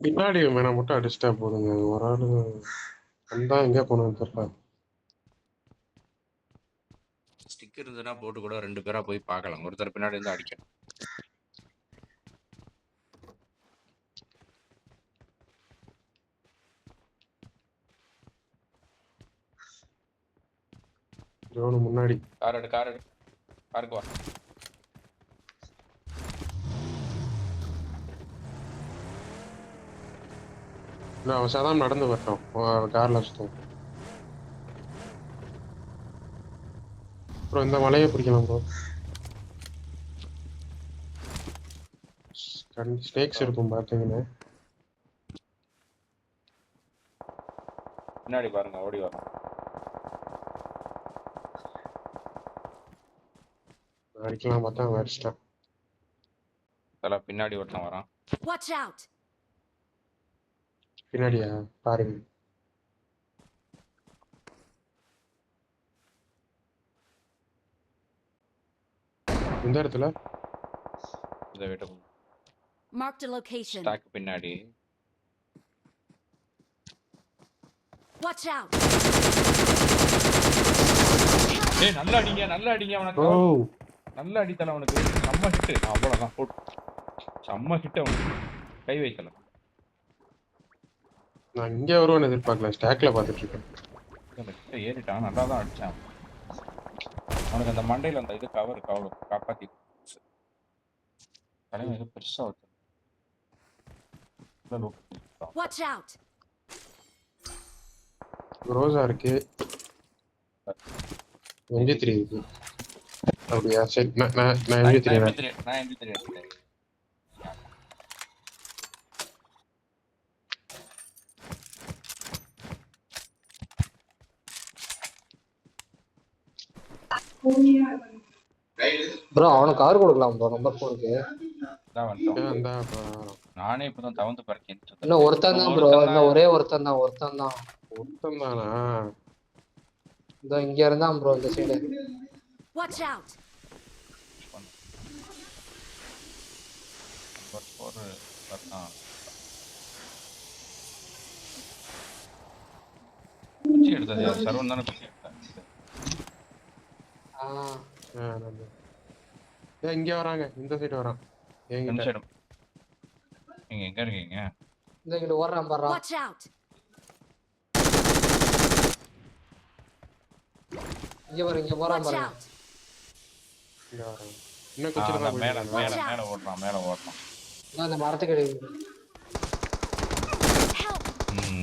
பின்னாடி மேல மட்டும் அடிச்சிட்டா போதுங்க. ஒரு ஆளு வந்தா எங்க போகணும்னு தெரியல. ஸ்டிக் இருந்ததுன்னா போட்டு கூட 2 பேரா போய் பார்க்கலாம். ஒருத்தர் பின்னாடி இருந்து அடிக்கணும். ஜோனு முன்னாடி. கார் எடு. காருக்கு வா. நான் அவன் சாதாரண நடந்து வரட்டும். கார்ல சுத்தம். அப்புறம் இந்த மலையை பிடிக்கலாம் ப்ரோ. ஸ்னேக்ஸ் இருக்கும் பார்த்தீங்கன்னா. பின்னாடி பாருங்க, ஓடி வரும். அடிக்கலாம் பார்த்தா அவன் அடிச்சிட்டான். அதெல்லாம் பின்னாடி ஒருத்தன் வரான். Watch out! பின்னாடியா பாருங்க. இந்த இடத்துல இதை விட்டு Marked a location. ஸ்டாக் பின்னாடி. Watch out! ஏய் நல்லா அடிங்க அவனுக்கு. ஓ நல்லா அடித்தல அவனுக்கு. செம்ம ஹிட். அவ்வளவுதான் போட். செம்ம ஹிட் அவனுக்கு. கை வைக்கல. நான் இங்க வருவேன்னு எதிர்பார்க்கல. ஸ்டாக்ல பார்த்துட்டு இருக்கேன். ஏறிட்டான். நல்லா தான் அடிச்சான். அவனுக்கு அந்த மண்டையில அந்த இது கவர் காப்பாத்தி. தலைமை இது பெருசா வச்சு. Watch out! ரோசா இருக்கு. MP3 இருக்கு. அப்படியா சரி. நான் MP3 நான் MP3 எடுத்தேன். ப்ரோ அவனுக்கு கார் கொடுக்கலாம் ப்ரோ. நம்பர் 4க்கு நானே இப்பதான் தவந்து பறக்கேன். இன்னும் ஒருத்தன் தான் ப்ரோ. இன்னும் ஒரே ஒருத்தன் தான். தானா? இதோ இங்க இருந்தான் ப்ரோ இந்த சைடு. Watch out! குச்சி எடுத்தது யார்? சரவன் தானே குச்சி எடுத்தேன். இங்க வராங்க. இந்த சைடு வரான். நீங்க எங்க இருக்கீங்க? இந்த கிட்ட ஓடுறான் பாறா. Watch out! இங்க போறான் Watch பாருங்க. out! இங்க வராங்க. இன்னும் குச்சில மேல ஓடுறான். நான் அந்த மரத்துக்கு Help!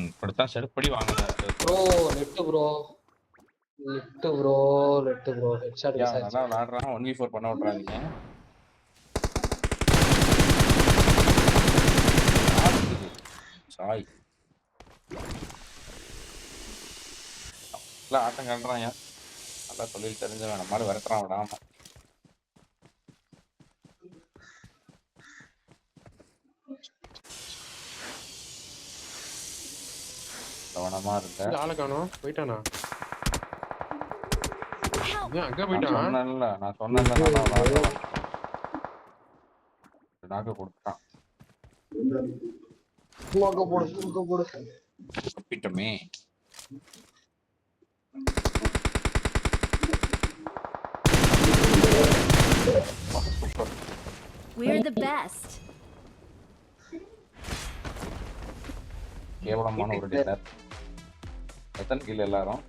இப்படித்தான் செருப்படி வாங்குது. Bro left bro. ஹெட்ஷாட் நல்லா விளையாடுறான். 1v4 பண்ண விட்றாதீங்க. சாய் நல்லா ஆட்டம் கண்டுறான். நல்லா தொழில் தெரிஞ்சவன். நம்மளால விரட்டுறான் விடாம. கவனமா இருக்க. ஆளை காணோம். போயிட்டானா? அங்க போயிட்டான். நான் சொன்னேன்ல நாக்கு கொடுத்தான். போடு. தப்பிட்டோமே. We're the best. கேவலமான ஒரு டின்னர். எத்தனை கில் எல்லாரும்?